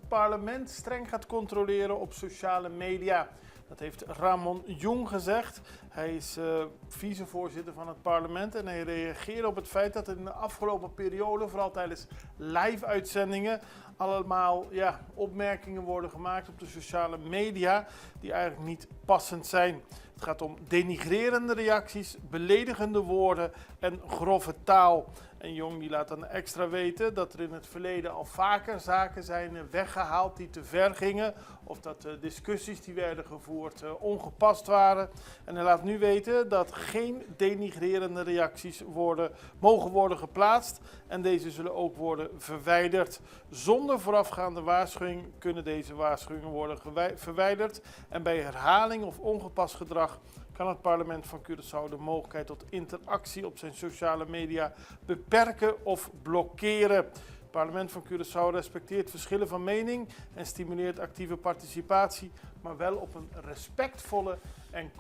het parlement streng gaat controleren op sociale media. Dat heeft Ramon Jong gezegd. Hij is vicevoorzitter van het parlement en hij reageerde op het feit dat er in de afgelopen periode, vooral tijdens live-uitzendingen, allemaal opmerkingen worden gemaakt op de sociale media die eigenlijk niet passend zijn. Het gaat om denigrerende reacties, beledigende woorden en grove taal. En Jong die laat dan extra weten dat er in het verleden al vaker zaken zijn weggehaald die te ver gingen. Of dat discussies die werden gevoerd ongepast waren. En hij laat nu weten dat geen denigrerende reacties mogen worden geplaatst. En deze zullen ook worden verwijderd. Zonder voorafgaande waarschuwing kunnen deze waarschuwingen worden verwijderd. En bij herhaling of ongepast gedrag kan het parlement van Curaçao de mogelijkheid tot interactie op zijn sociale media beperken of blokkeren. Het parlement van Curaçao respecteert verschillen van mening en stimuleert actieve participatie, maar wel op een respectvolle en